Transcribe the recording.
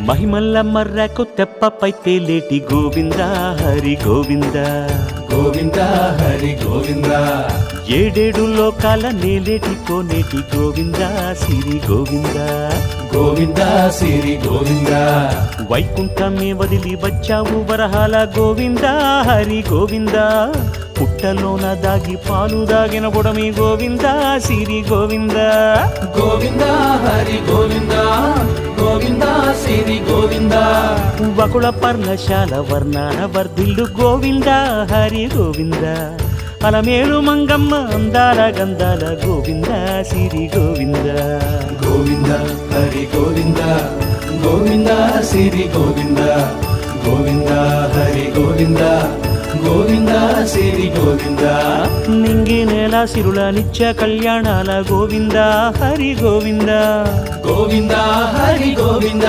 మహిమల్ల మర్రకు తెప్పపై తేలేటి గోవింద హరి గోవింద గోవింద హరి గోవింద ఏడేడు లోకాల నేలేటి కోనేటి గోవింద సిరి గోవింద గోవింద సిరి గోవింద వైకుంఠమే వదిలి వచ్చావు వరహాల గోవింద హరి గోవింద పుట్టలోన దాగి పాలు దాగిన బుడమి గోవింద సిరి గోవింద గోవింద హరి గోవింద గోవింద సిరి గోవింద వకుళ పర్ణశాల వర్ణాన వర్ధిల్లు గోవింద హరి గోవింద అలమేలు మంగమ్మ అందాల గంధాల గోవింద సిరి గోవింద గోవింద హరి గోవింద గోవింద సిరి గోవింద గోవింద హరి గోవింద గోవింద సిరి గోవింద నింగి నేల సిరుల నిత్య కళ్యాణాల గోవింద హరి గోవింద గోవింద హరి గోవింద